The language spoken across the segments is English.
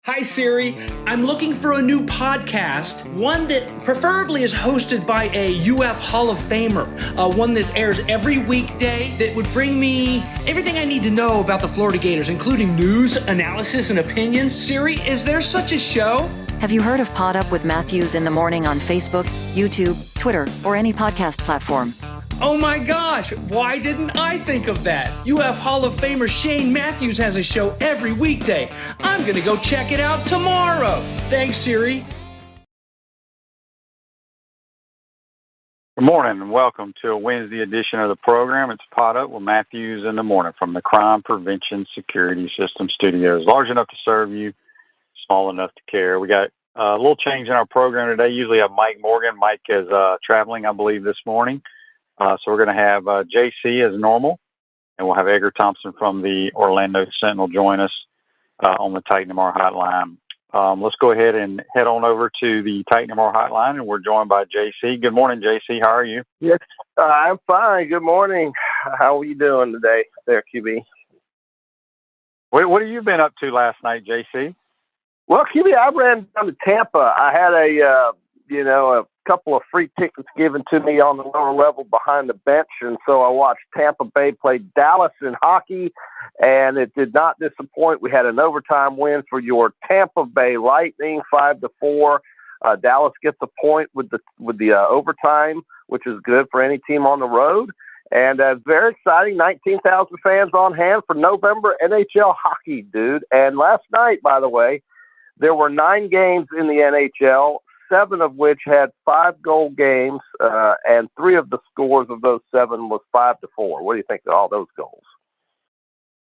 Hi Siri, I'm looking for a new podcast, one that preferably is hosted by a UF Hall of Famer, one that airs every weekday that would bring me everything I need to know about the Florida Gators, including news, analysis, and opinions. Siri, is there such a show? Have you heard of Pod Up with Matthews in the Morning on Facebook, YouTube, Twitter, or any podcast platform? Oh my gosh, why didn't I think of that? UF Hall of Famer Shane Matthews has a show every weekday. I'm gonna go check it out tomorrow. Thanks, Siri. Good morning and welcome to a Wednesday edition of the program. It's Pot Up with Matthews in the Morning from the Crime Prevention Security System Studios. Large enough to serve you, small enough to care. We got a little change in our program today. Usually have Mike Morgan. Mike is traveling, I believe, this morning. So we're going to have JC as normal, and we'll have Edger Thompson from the Orlando Sentinel join us on the Titan MR hotline. Let's go ahead and head on over to the Titan MR hotline, and we're joined by JC. Good morning, JC. How are you? Yes, I'm fine. Good morning. How are you doing today there, QB? What have you been up to last night, JC? Well, QB, I ran down to Tampa. I had a couple of free tickets given to me on the lower level behind the bench, and so I watched Tampa Bay play Dallas in hockey, and it did not disappoint. We had an overtime win for your Tampa Bay Lightning, 5-4. Dallas gets a point with the overtime, which is good for any team on the road, and very exciting. 19,000 fans on hand for November NHL hockey, dude. And last night, by the way, there were 9 games in the NHL. 7 of which had 5-goal games, and 3 of the scores of those 7 was 5-4. What do you think of all those goals?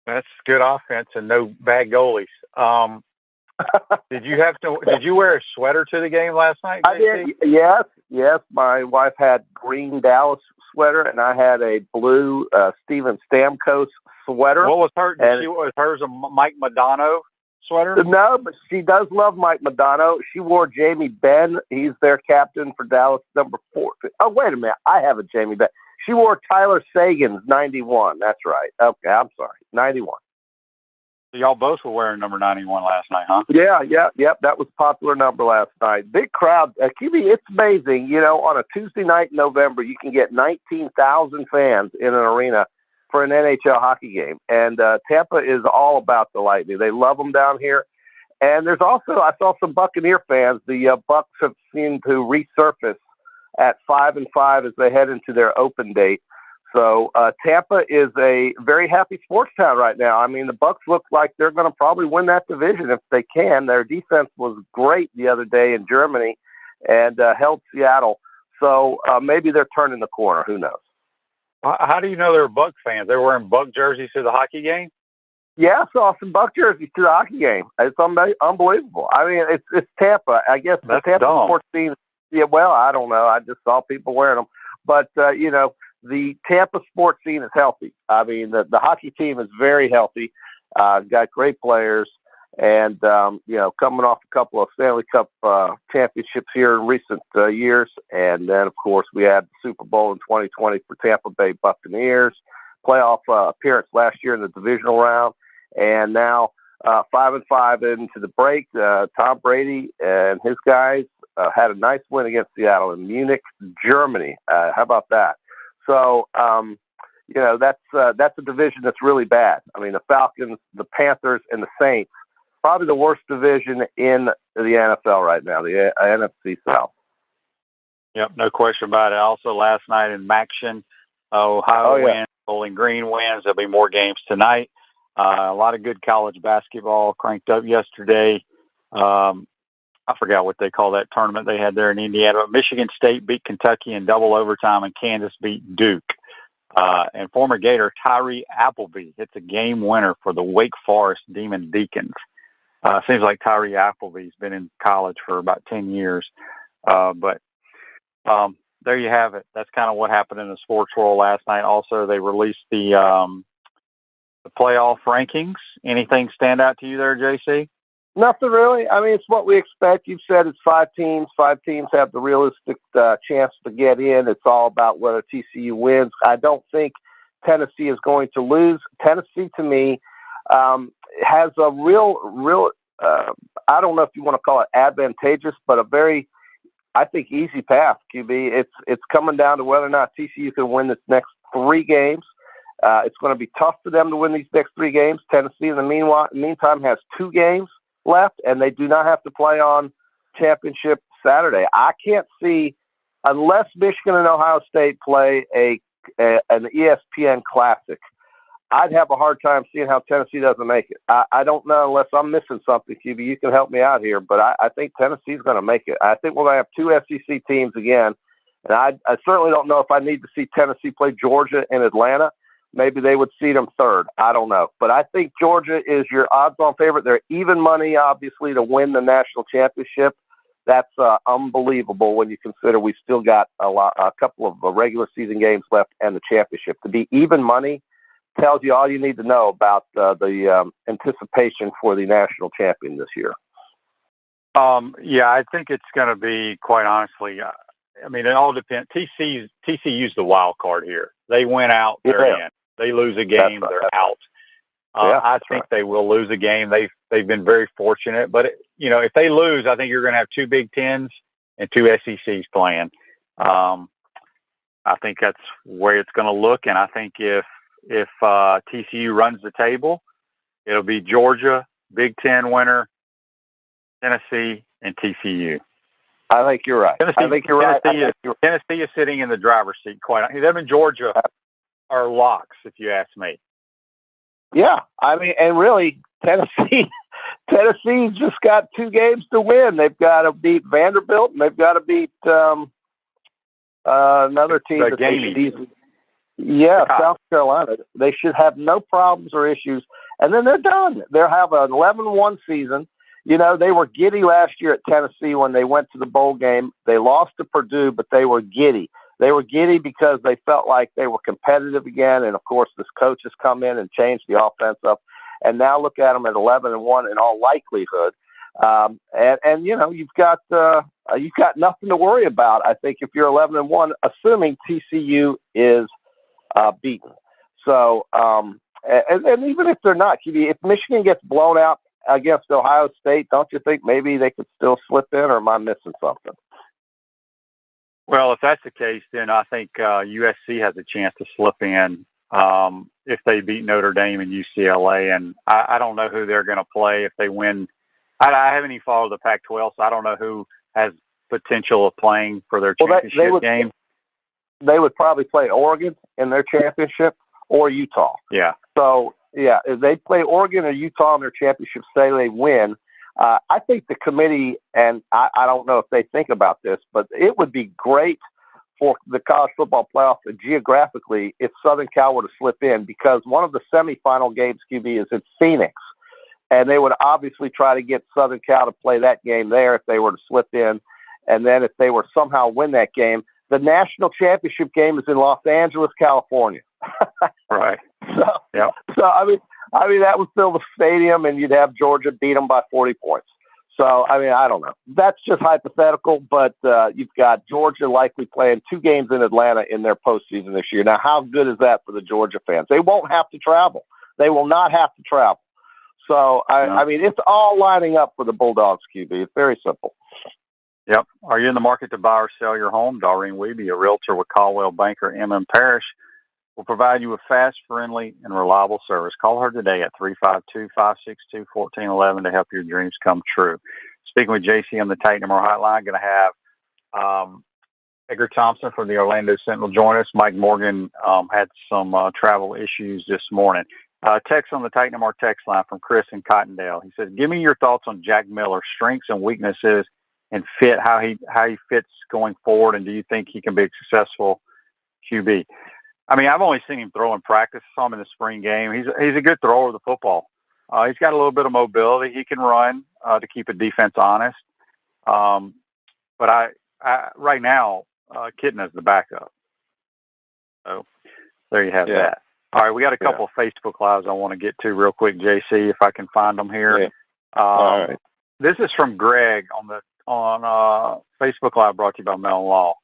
That's good offense and no bad goalies. Did you wear a sweater to the game last night, JC? I did. Yes. My wife had green Dallas sweater, and I had a blue Steven Stamkos sweater. What was hers? Was hers a Mike Modano sweater? No, but she does love Mike Modano. She wore Jamie Benn. He's their captain for Dallas, number 4. Oh, wait a minute. I have a Jamie Benn. She wore Tyler Sagan's 91. That's right. Okay, I'm sorry. 91. So y'all both were wearing number 91 last night, huh? Yeah. That was a popular number last night. Big crowd. QB, it's amazing. You know, on a Tuesday night in November, you can get 19,000 fans in an arena for an NHL hockey game. And Tampa is all about the Lightning. They love them down here. And there's also, I saw some Buccaneer fans. The Bucs have seemed to resurface at 5-5 as they head into their open date. So Tampa is a very happy sports town right now. I mean, the Bucs look like they're going to probably win that division if they can. Their defense was great the other day in Germany and held Seattle. So maybe they're turning the corner. Who knows? How do you know they're Buck fans? They were wearing Buck jerseys to the hockey game? Yeah, I saw some Buck jerseys to the hockey game. It's unbelievable. I mean, it's Tampa. I guess the Tampa sports team. Yeah, well, I don't know. I just saw people wearing them. But, the Tampa sports scene is healthy. I mean, the hockey team is very healthy, got great players, and, coming off a couple of Stanley Cup championships here in recent years. And then, of course, we had the Super Bowl in 2020 for Tampa Bay Buccaneers, playoff appearance last year in the divisional round, and now 5-5 into the break. Tom Brady and his guys had a nice win against Seattle in Munich, Germany. How about that? So, that's a division that's really bad. I mean, the Falcons, the Panthers, and the Saints, probably the worst division in the NFL right now, the NFC South. Yep, no question about it. Also, last night in Maction, Ohio wins, Bowling Green wins. There'll be more games tonight. A lot of good college basketball cranked up yesterday. I forgot what they call that tournament they had there in Indiana. But Michigan State beat Kentucky in double overtime, and Kansas beat Duke. And former Gator Tyree Appleby hits a game winner for the Wake Forest Demon Deacons. Seems like Tyree Appleby's been in college for about 10 years. But there you have it. That's kind of what happened in the sports world last night. Also, they released the playoff rankings. Anything stand out to you there, JC? Nothing really. I mean, it's what we expect. You've said it's 5 teams. 5 teams have the realistic chance to get in. It's all about whether TCU wins. I don't think Tennessee is going to lose. Tennessee, to me, has a real I don't know if you want to call it advantageous, but a very, I think, easy path, QB. It's coming down to whether or not TCU can win this next 3 games. It's going to be tough for them to win these next 3 games. Tennessee, in the meantime, has 2 games left, and they do not have to play on championship Saturday. I can't see, unless Michigan and Ohio State play an ESPN Classic, I'd have a hard time seeing how Tennessee doesn't make it. I don't know, unless I'm missing something, QB. You can help me out here, but I think Tennessee's going to make it. I think we're going to have 2 SEC teams again, and I certainly don't know if I need to see Tennessee play Georgia in Atlanta. Maybe they would seed them 3rd. I don't know. But I think Georgia is your odds-on favorite. They're even money, obviously, to win the national championship. That's unbelievable when you consider we've still got a couple of regular season games left and the championship. To be even money tells you all you need to know about the anticipation for the national champion this year. Yeah, I think it's going to be, quite honestly, I mean, it all depends. TCU's the wild card here. They win out, they're in. They lose a game, they're out. I think they will lose a game. They've been very fortunate, but if they lose, I think you're going to have 2 Big Tens and 2 SECs playing. I think that's where it's going to look, and I think if TCU runs the table, it'll be Georgia, Big Ten winner, Tennessee, and TCU. I think you're right. Tennessee is sitting in the driver's seat. Them and Georgia are locks, if you ask me. Yeah, I mean, and really, Tennessee's just got 2 games to win. They've got to beat Vanderbilt, and they've got to beat another team. South Carolina. They should have no problems or issues, and then they're done. They'll have an 11-1 season. They were giddy last year at Tennessee when they went to the bowl game. They lost to Purdue, but they were giddy. They were giddy because they felt like they were competitive again. And, of course, this coach has come in and changed the offense up. And now look at them at 11-1 in all likelihood. You've got nothing to worry about, I think, if you're 11-1, assuming TCU is beaten. So, and even if they're not, if Michigan gets blown out against Ohio State, don't you think maybe they could still slip in, or am I missing something? Well, if that's the case, then I think USC has a chance to slip in if they beat Notre Dame and UCLA. And I don't know who they're going to play if they win. I haven't even followed the Pac-12, so I don't know who has potential of playing for their championship game. They would probably play Oregon in their championship or Utah. Yeah. So, yeah, if they play Oregon or Utah in their championship, say they win, I think the committee, and I don't know if they think about this, but it would be great for the college football playoff geographically if Southern Cal were to slip in, because one of the semifinal games, QB, is in Phoenix. And they would obviously try to get Southern Cal to play that game there if they were to slip in. And then if they were somehow win that game, the national championship game is in Los Angeles, California. Right. So I mean, that would fill the stadium, and you'd have Georgia beat them by 40 points. So, I mean, I don't know. That's just hypothetical, but you've got Georgia likely playing 2 games in Atlanta in their postseason this year. Now, how good is that for the Georgia fans? They won't have to travel. They will not have to travel. So, I mean, it's all lining up for the Bulldogs, QB. It's very simple. Yep. Are you in the market to buy or sell your home? Doreen Weeby, a realtor with Caldwell Banker M.M. Parrish, will provide you with fast, friendly, and reliable service. Call her today at 352-562-1411 to help your dreams come true. Speaking with JC on the Titan More Hotline, going to have Edger Thompson from the Orlando Sentinel join us. Mike Morgan had some travel issues this morning. Text on the Titan More text line from Chris in Cottondale. He says, give me your thoughts on Jack Miller's strengths and weaknesses and fit, how he fits going forward, and do you think he can be a successful QB? I mean, I've only seen him throw in practice. I saw him in the spring game. He's a good thrower of the football. He's got a little bit of mobility. He can run to keep a defense honest. But I right now, Kitna is the backup. So there you have that. All right, we got a couple of Facebook Lives I want to get to real quick, JC, if I can find them here. Yeah. All right. This is from Greg on Facebook Live, brought to you by Mellon Law.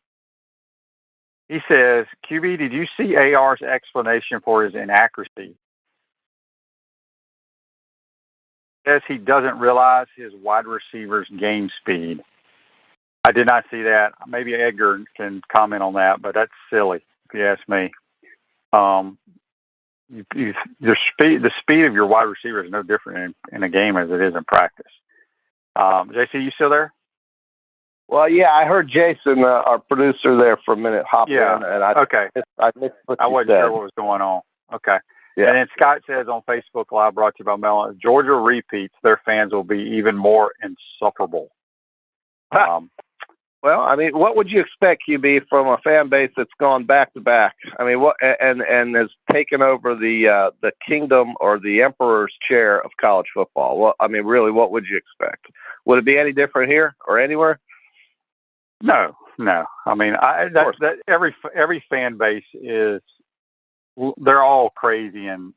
He says, QB, did you see AR's explanation for his inaccuracy? says he doesn't realize his wide receivers' game speed. I did not see that. Maybe Edgar can comment on that, but that's silly if you ask me. The speed of your wide receiver is no different in a game as it is in practice. JC, you still there? Well, yeah, I heard Jason, our producer, there for a minute hop in, and I missed what I you wasn't said. sure what was going on. Okay. Yeah. And then Scott says on Facebook Live, brought to you by Mellon, Georgia repeats, their fans will be even more insufferable. Well, I mean, what would you expect, QB, from a fan base that's gone back to back? I mean, what and has taken over the kingdom or the emperor's chair of college football? Well, I mean, really, what would you expect? Would it be any different here or anywhere? No. I mean, every fan base they're all crazy, and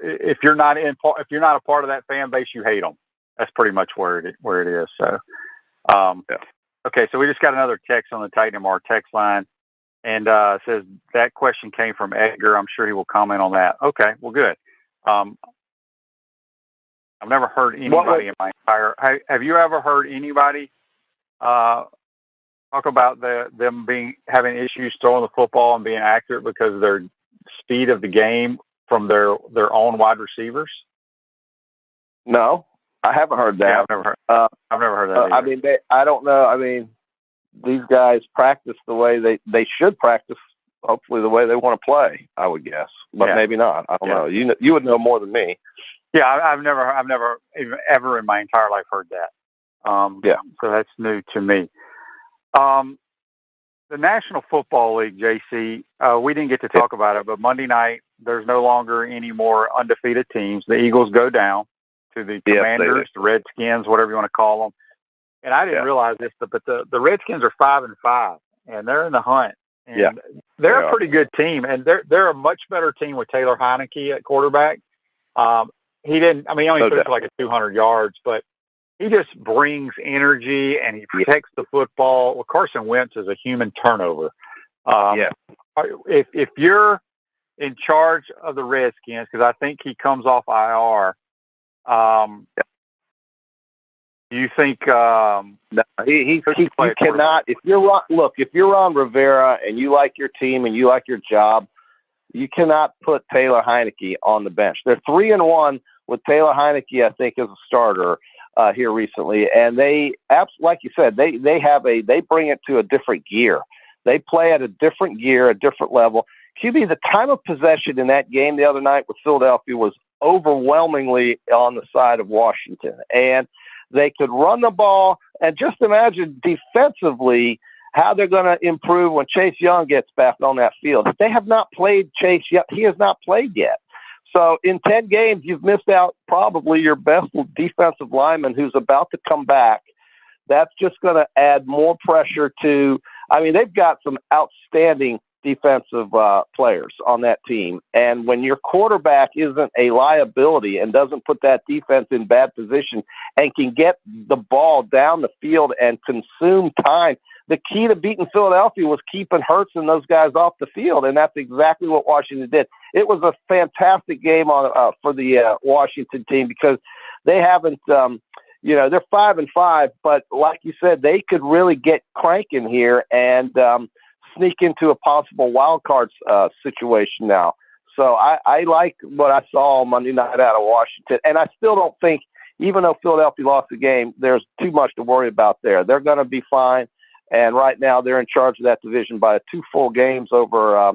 if you're not a part of that fan base, you hate them. That's pretty much where it is. So, Okay, so we just got another text on the Titan MR text line, and says that question came from Edgar. I'm sure he will comment on that. Okay, well, good. I've never heard anybody in my entire. Have you ever heard anybody talk about them having issues throwing the football and being accurate because of their speed of the game from their own wide receivers? No, I haven't heard that. Yeah, I've never heard that. I mean, I don't know. I mean, these guys practice the way they should practice. Hopefully, the way they want to play. I would guess, but maybe not. I don't know. You would know more than me. Yeah, I've never even ever in my entire life heard that. So that's new to me. The National Football League, JC, we didn't get to talk about it, but Monday night, there's no longer any more undefeated teams. The Eagles go down to the Commanders, the Redskins, whatever you want to call them. And I didn't realize this, but the Redskins are 5-5, and they're in the hunt. And they're a pretty good team, and they're a much better team with Taylor Heineke at quarterback. He only threw for like 200 yards, but he just brings energy, and he protects the football. Well, Carson Wentz is a human turnover. If you're in charge of the Redskins, because I think he comes off IR, do you think he cannot? If you're Ron Rivera and you like your team and you like your job, you cannot put Taylor Heineke on the bench. They're 3-1 with Taylor Heineke, I think, as a starter here recently, and they, like you said, they bring it to a different gear. They play at a different gear, a different level. QB, the time of possession in that game the other night with Philadelphia was overwhelmingly on the side of Washington, and they could run the ball. And just imagine defensively how they're going to improve when Chase Young gets back on that field. They have not played Chase yet. He has not played yet. So in 10 games, you've missed out probably your best defensive lineman who's about to come back. That's just going to add more pressure to – I mean, they've got some outstanding defensive players on that team. And when your quarterback isn't a liability and doesn't put that defense in bad position and can get the ball down the field and consume time, the key to beating Philadelphia was keeping Hurts and those guys off the field, and that's exactly what Washington did. It was a fantastic game for the Washington team because they haven't they're 5-5, but like you said, they could really get cranking here and sneak into a possible wild card situation now. So I like what I saw Monday night out of Washington, and I still don't think, even though Philadelphia lost the game, there's too much to worry about there. They're going to be fine, and right now they're in charge of that division by 2 full games over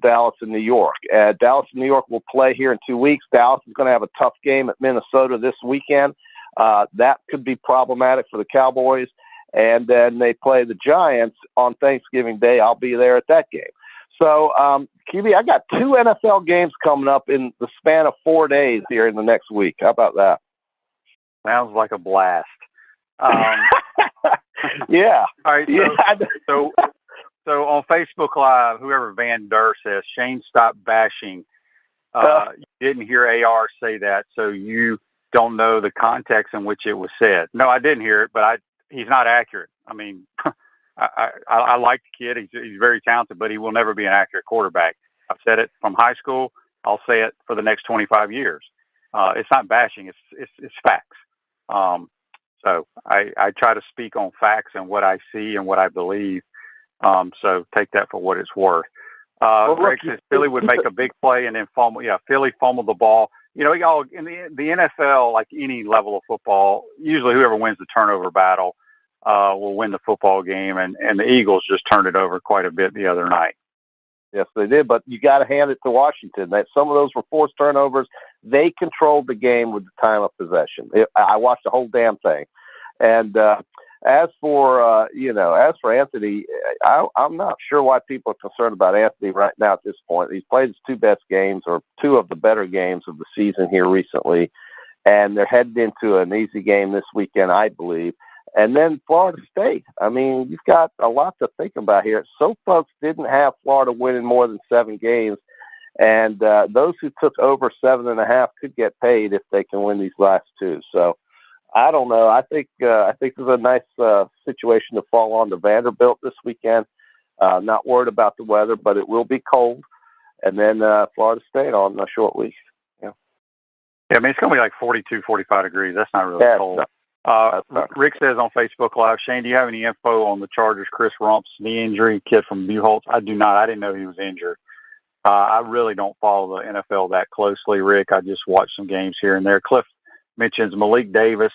Dallas and New York. Dallas and New York will play here in 2 weeks. Dallas is going to have a tough game at Minnesota this weekend. That could be problematic for the Cowboys. And then they play the Giants on Thanksgiving Day. I'll be there at that game. So, QB, I got 2 NFL games coming up in the span of 4 days here in the next week. How about that? Sounds like a blast. Yeah. All right. So on Facebook Live, whoever Van Der says, Shane, stop bashing. You didn't hear AR say that, so you don't know the context in which it was said. No, I didn't hear it, but he's not accurate. I mean, I like the kid. He's very talented, but he will never be an accurate quarterback. I've said it from high school. I'll say it for the next 25 years. It's not bashing; it's facts. So I try to speak on facts and what I see and what I believe. So take that for what it's worth. Greg says Philly would make a big play and then fumble. Yeah, Philly fumbled the ball. You know, y'all in the NFL, like any level of football, usually whoever wins the turnover battle will win the football game, and the Eagles just turned it over quite a bit the other night. Yes, they did, but you got to hand it to Washington. That some of those were forced turnovers. They controlled the game with the time of possession. I watched the whole damn thing, and as for Anthony, I'm not sure why people are concerned about Anthony right now at this point. He's played his two best games, or two of the better games of the season here recently, and they're headed into an easy game this weekend, I believe. And then Florida State. I mean, you've got a lot to think about here. So folks didn't have Florida winning more than 7 games, and those who took over 7.5 could get paid if they can win these last 2. So I don't know. I think this is a nice situation to fall on to Vanderbilt this weekend. Not worried about the weather, but it will be cold. And then Florida State on a short week. Yeah, I mean, it's going to be like 42, 45 degrees. That's not really cold. Rick says on Facebook Live, Shane, do you have any info on the Chargers' Chris Rump's knee injury, kid from Buchholz? I do not. I didn't know he was injured. I really don't follow the NFL that closely, Rick. I just watch some games here and there. Cliff mentions Malik Davis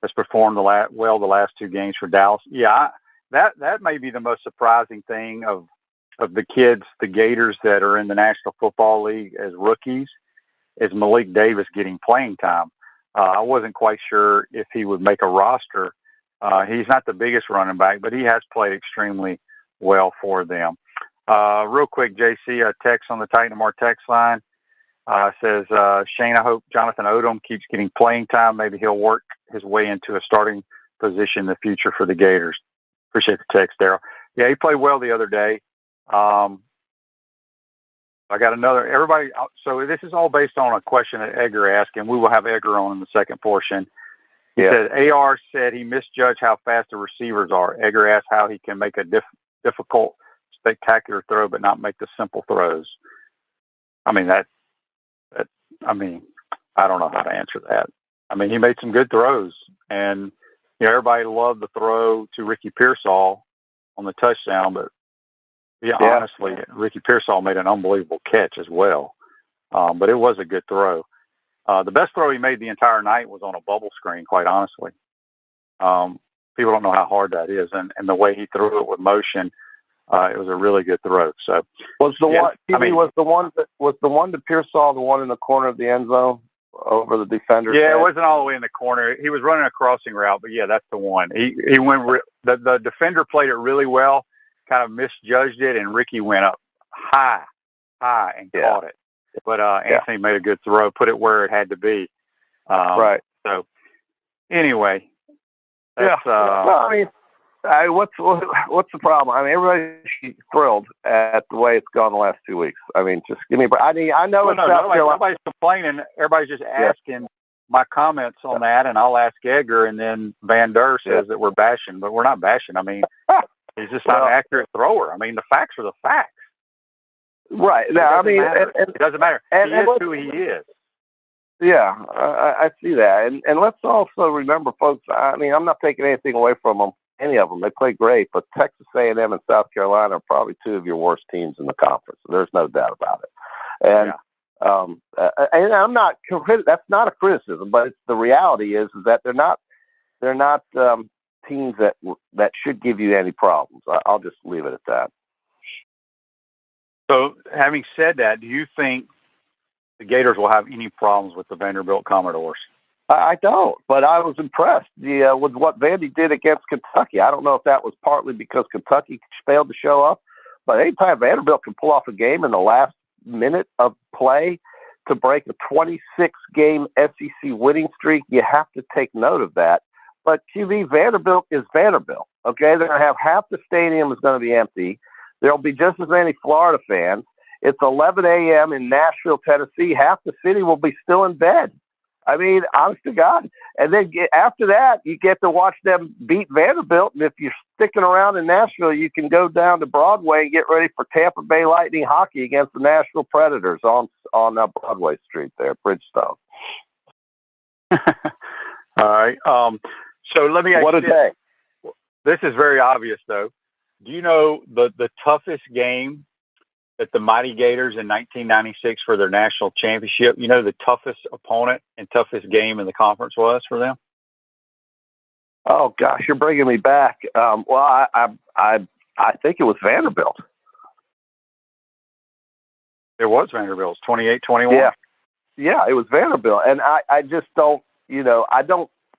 has performed well the last 2 games for Dallas. Yeah, that may be the most surprising thing of the kids, the Gators that are in the National Football League as rookies, is Malik Davis getting playing time. I wasn't quite sure if he would make a roster. He's not the biggest running back, but he has played extremely well for them. Real quick, JC, a text on the Titan More text line says, Shane, I hope Jonathan Odom keeps getting playing time. Maybe he'll work his way into a starting position in the future for the Gators. Appreciate the text, Daryl. Yeah, he played well the other day. I got another, everybody. So this is all based on a question that Edgar asked, and we will have Edgar on in the second portion. He said, AR said he misjudged how fast the receivers are. Edgar asked how he can make a difficult, spectacular throw, but not make the simple throws. I mean, I don't know how to answer that. I mean, he made some good throws, and everybody loved the throw to Ricky Pearsall on the touchdown, but honestly, Ricky Pearsall made an unbelievable catch as well. But it was a good throw. The best throw he made the entire night was on a bubble screen, quite honestly. People don't know how hard that is, and the way he threw it with motion, it was a really good throw. So was the one to Pearsall, the one in the corner of the end zone over the defender? Yeah, it wasn't all the way in the corner. He was running a crossing route, but yeah, that's the one. He went. The defender played it really well, kind of misjudged it, and Ricky went up high and caught it. But Anthony made a good throw, put it where it had to be. Right. So anyway, that's, well, I mean, what's the problem? I mean, everybody's thrilled at the way it's gone the last 2 weeks. I mean, just give me a break. I know it's South Carolina. Nobody's complaining. Everybody's just asking my comments on that, and I'll ask Edgar, and then Van Der says that we're bashing, but we're not bashing. I mean, he's just not an accurate thrower. I mean, the facts are the facts. Right. Now, it doesn't matter. He is who he is. Yeah, I see that. And let's also remember, folks, I mean, I'm not taking anything away from them, any of them. They play great, but Texas A&M and South Carolina are probably 2 of your worst teams in the conference. There's no doubt about it. And I'm not, that's not a criticism, but it's the reality is that they're not teams that should give you any problems. I'll just leave it at that. So, having said that, do you think the Gators will have any problems with the Vanderbilt Commodores? I don't, but I was impressed with what Vandy did against Kentucky. I don't know if that was partly because Kentucky failed to show up, but anytime Vanderbilt can pull off a game in the last minute of play to break a 26-game SEC winning streak, you have to take note of that. But QB, Vanderbilt is Vanderbilt. Okay, they're going to have half the stadium is going to be empty. There'll be just as many Florida fans. It's 11 a.m. in Nashville, Tennessee. Half the city will be still in bed. I mean, honest to God. And then after that, you get to watch them beat Vanderbilt. And if you're sticking around in Nashville, you can go down to Broadway and get ready for Tampa Bay Lightning hockey against the Nashville Predators on Broadway Street there, Bridgestone. All right. So let me ask you What a day. This is very obvious, though. Do you know the toughest game that the Mighty Gators in 1996 for their national championship, you know, the toughest opponent and toughest game in the conference was for them? Oh gosh, you're bringing me back. Well, I think it was Vanderbilt. It was Vanderbilt, 28-21. Yeah, it was Vanderbilt. And I just don't,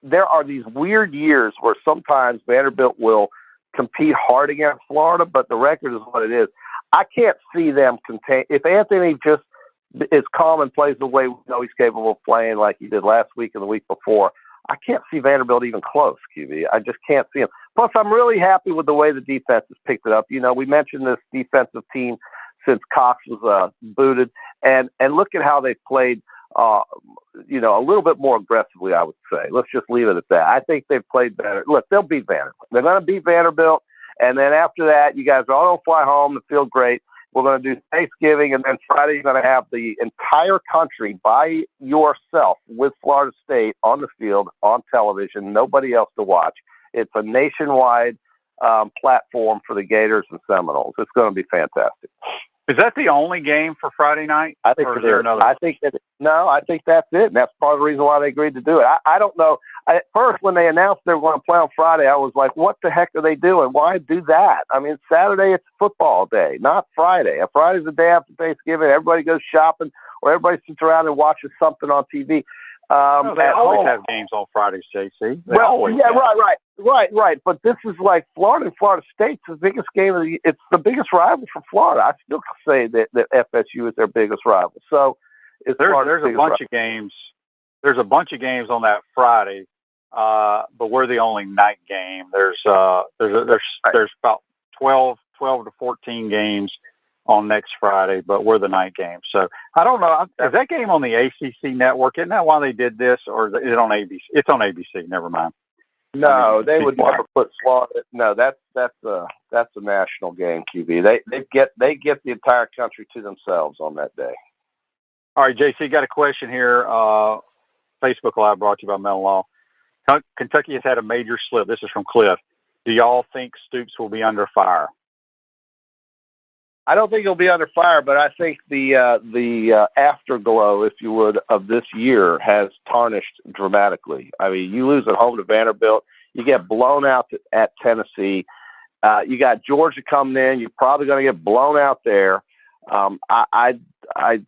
there are these weird years where sometimes Vanderbilt will compete hard against Florida, but the record is what it is. I can't see them contain. If Anthony just is calm and plays the way we know he's capable of playing, like he did last week and the week before, I can't see Vanderbilt even close, QB. I just can't see him. Plus, I'm really happy with the way the defense has picked it up. You know, we mentioned this defensive team since Cox was booted, and look at how they've played, a little bit more aggressively, I would say. Let's just leave it at that. I think they've played better. Look, they'll beat Vanderbilt. They're going to beat Vanderbilt, and then after that, you guys are all going to fly home and feel great. We're going to do Thanksgiving, and then Friday you're going to have the entire country by yourself with Florida State on the field, on television, nobody else to watch. It's a nationwide platform for the Gators and Seminoles. It's going to be fantastic. Is that the only game for Friday night? I think there another? I think that's it. And that's part of the reason why they agreed to do it. I don't know. At first, when they announced they were going to play on Friday, I was like, what the heck are they doing? Why do that? I mean, Saturday, it's football day, not Friday. Friday's the day after Thanksgiving. Everybody goes shopping or everybody sits around and watches something on TV. No, they always have games on Fridays, JC. Right. But this is like Florida and Florida State's the biggest game of the. It's the biggest rival for Florida. I still say that FSU is their biggest rival. So there's a bunch of games. There's a bunch of games on that Friday, but we're the only night game. There's about 12 to 14 games on next Friday, but we're the night game. So I don't know. Is that game on the ACC network? Isn't that why they did this, or is it on ABC? It's on ABC. Never mind. No, they would never put Florida. No, that's a national game, QB. They get the entire country to themselves on that day. All right, JC, got a question here. Facebook Live brought to you by Mental Law. Kentucky has had a major slip. This is from Cliff. Do y'all think Stoops will be under fire? I don't think he'll be under fire, but I think the afterglow, if you would, of this year has tarnished dramatically. I mean, you lose at home to Vanderbilt, you get blown out at Tennessee. You got Georgia coming in. You're probably going to get blown out there. I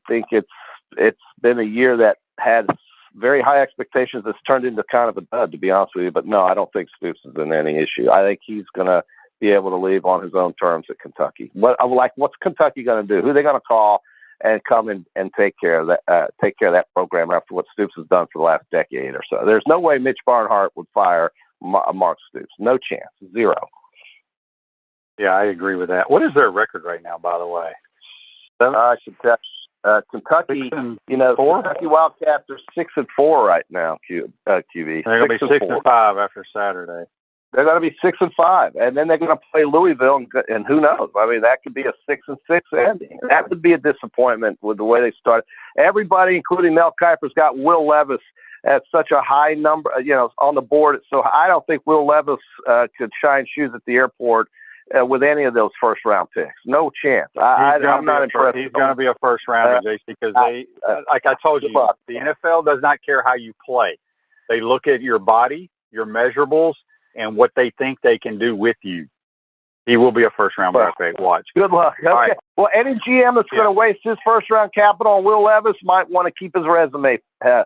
think it's been a year that had very high expectations. That's turned into kind of a dud, to be honest with you. But no, I don't think Stoops is in any issue. I think he's going to be able to leave on his own terms at Kentucky. What's Kentucky going to do? Who are they going to call and come in and take care of that program after what Stoops has done for the last decade or so? There's no way Mitch Barnhart would fire Mark Stoops. No chance. Zero. Yeah, I agree with that. What is their record right now, by the way? Kentucky, Kentucky Wildcats are 6-4 right now. QB. They're going to be 6-5 after Saturday. They're going to be 6-5, and then they're going to play Louisville, and who knows? I mean, that could be a 6-6 ending. That would be a disappointment with the way they started. Everybody, including Mel Kiper's, got Will Levis at such a high number, on the board. So I don't think Will Levis could shine shoes at the airport with any of those first-round picks. No chance. I'm not impressed. He's going to be a first-rounder, JC, because like I told you, the NFL does not care how you play. They look at your body, your measurables, and what they think they can do with you. He will be a first-round draft pick. Watch. Good luck. Okay. Right. Well, any GM that's going to waste his first-round capital on Will Levis might want to keep his resume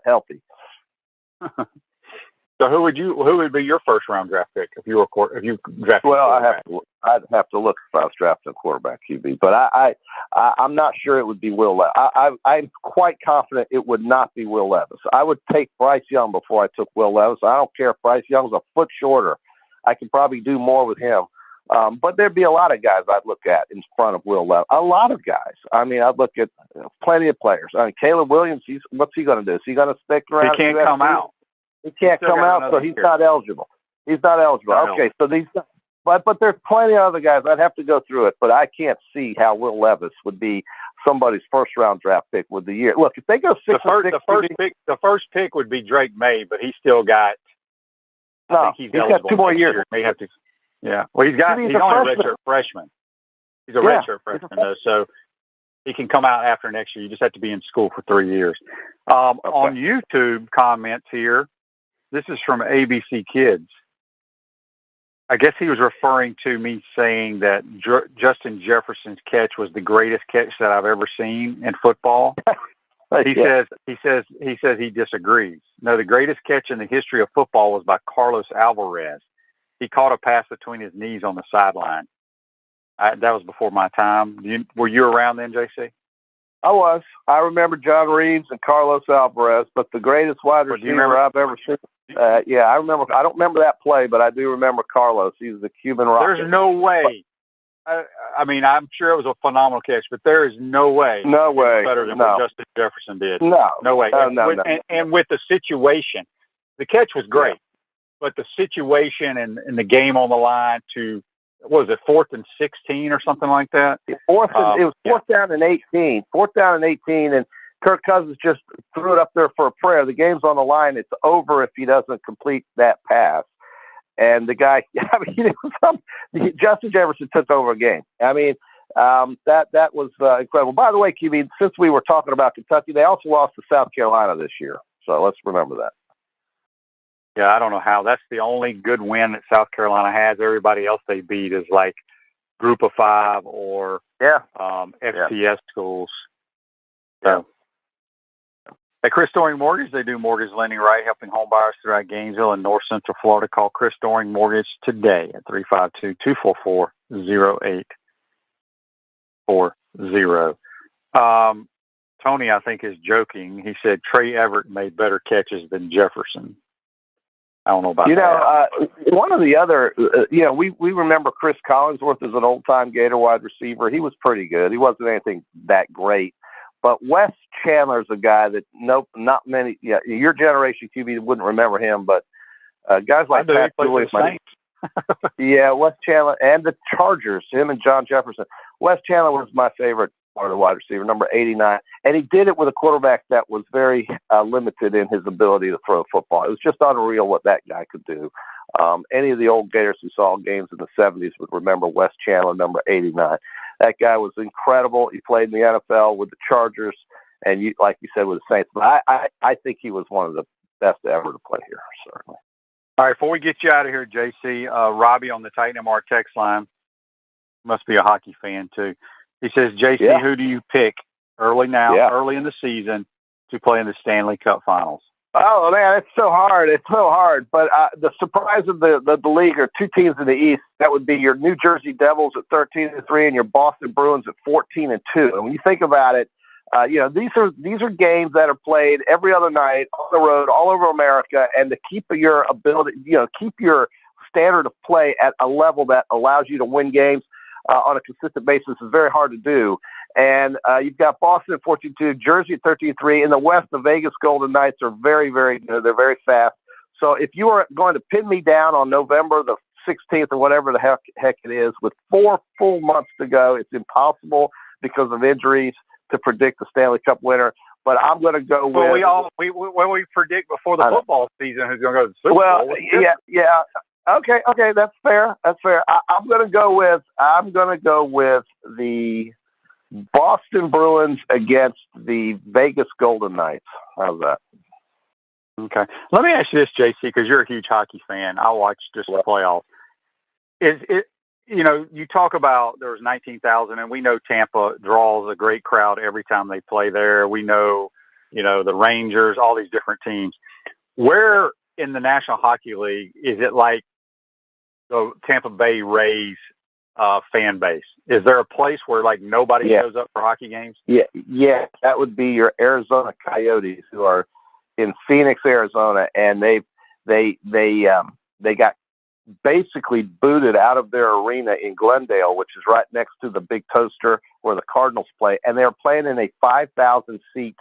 healthy. So who would be your first-round draft pick if you drafted? Well, I'd have to look if I was drafting a quarterback QB, but I'm not sure it would be Will Levis. I'm quite confident it would not be Will Levis. I would take Bryce Young before I took Will Levis. I don't care if Bryce Young's a foot shorter. I could probably do more with him. But there'd be a lot of guys I'd look at in front of Will Levis. A lot of guys. I mean, I'd look at plenty of players. I mean, Caleb Williams, what's he going to do? Is he going to stick around? He can't come out. He can't come out, so he's not eligible. He's not eligible. Okay, so but there's plenty of other guys. I'd have to go through it, but I can't see how Will Levis would be somebody's first-round draft pick with the year. Look, if they go 6 the first pick would be Drake May, but he's still got. I think he's got 2 more years. May have to. Yeah. Well, he's only a redshirt freshman. He's a redshirt freshman though, so he can come out after next year. You just have to be in school for 3 years. On YouTube comments here, this is from ABC Kids. I guess he was referring to me saying that Justin Jefferson's catch was the greatest catch that I've ever seen in football. He says he disagrees. No, the greatest catch in the history of football was by Carlos Alvarez. He caught a pass between his knees on the sideline. That was before my time. Were you around then, JC? I was. I remember John Reeves and Carlos Alvarez, but the greatest wide receiver I've ever seen. I remember. I don't remember that play, but I do remember Carlos. He was the Cuban rocket. There's no way. I mean, I'm sure it was a phenomenal catch, but there is no way. No way. Better than what Justin Jefferson did. No way. No. And with the situation, the catch was great, but the situation and the game on the line to, what was it, 4th and 16 or something like that? It was 4th down and 18. 4th down and 18, and Kirk Cousins just threw it up there for a prayer. The game's on the line. It's over if he doesn't complete that pass. And the guy, Justin Jefferson took over a game. I mean, that was incredible. By the way, QB, since we were talking about Kentucky, they also lost to South Carolina this year. So let's remember that. Yeah, I don't know how. That's the only good win that South Carolina has. Everybody else they beat is like Group of 5 or FCS schools. So. At Chris Doring Mortgage, they do mortgage lending right, helping home buyers throughout Gainesville and North Central Florida. Call Chris Doring Mortgage today at 352-244-0840. Tony, I think, is joking. He said Trey Everett made better catches than Jefferson. I don't know about that. One of the other, we remember Chris Collinsworth as an old-time Gator wide receiver. He was pretty good. He wasn't anything that great. But Wes Chandler's a guy that not many. Yeah, your generation QB wouldn't remember him, but guys like Pat Dooley. Wes Chandler and the Chargers. Him and John Jefferson. Wes Chandler was my favorite part of the wide receiver, number 89, and he did it with a quarterback that was very limited in his ability to throw a football. It was just unreal what that guy could do. Any of the old Gators who saw games in the 70s would remember Wes Chandler, number 89. That guy was incredible. He played in the NFL with the Chargers, and like you said, with the Saints. But I think he was one of the best ever to play here, certainly. All right, before we get you out of here, JC, Robbie on the Titan MR text line must be a hockey fan too. He says, JC, who do you pick early in the season to play in the Stanley Cup Finals? Oh, man, it's so hard. It's so hard. But the surprise of the league are 2 teams in the East. That would be your New Jersey Devils at 13-3 and your Boston Bruins at 14-2. And when you think about it, these are games that are played every other night on the road all over America, and to keep your ability, keep your standard of play at a level that allows you to win games on a consistent basis is very hard to do. And you've got Boston at 14-2, Jersey at 13-3. In the West, the Vegas Golden Knights are very, very good. They're very fast. So if you are going to pin me down on November the 16th or whatever the heck it is, with 4 full months to go, it's impossible because of injuries to predict the Stanley Cup winner. But I'm going to go with. Well, we predict before the football season who's going to go to the Super Bowl. Well, yeah. Okay, that's fair. I'm going to go with the Boston Bruins against the Vegas Golden Knights. How's that? Okay. Let me ask you this, JC, because you're a huge hockey fan. I watch just the playoffs. You talk about there was 19,000, and we know Tampa draws a great crowd every time they play there. We know, the Rangers, all these different teams. Where in the National Hockey League is it like the Tampa Bay Rays fan base? Is there a place where like nobody shows up for hockey games? Yeah, that would be your Arizona Coyotes, who are in Phoenix, Arizona, and they got basically booted out of their arena in Glendale, which is right next to the Big Toaster where the Cardinals play, and they're playing in a 5,000 seat,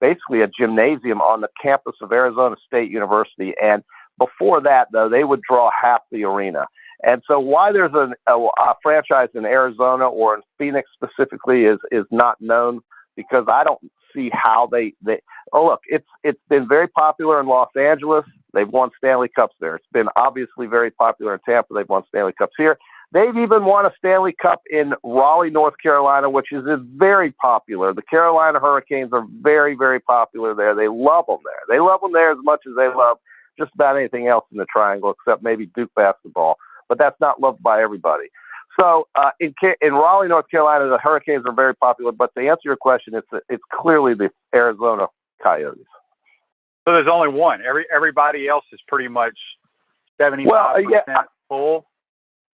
basically a gymnasium on the campus of Arizona State University. And before that, though, they would draw half the arena. And so why there's a franchise in Arizona or in Phoenix specifically is not known, because I don't see how they look, it's been very popular in Los Angeles. They've won Stanley Cups there. It's been obviously very popular in Tampa. They've won Stanley Cups here. They've even won a Stanley Cup in Raleigh, North Carolina, which is very popular. The Carolina Hurricanes are very, very popular there. They love them there. They love them there as much as they love just about anything else in the Triangle, except maybe Duke basketball. But that's not loved by everybody. So in Raleigh, North Carolina, the Hurricanes are very popular. But to answer your question, it's clearly the Arizona Coyotes. So there's only one. Everybody else is pretty much 75% full.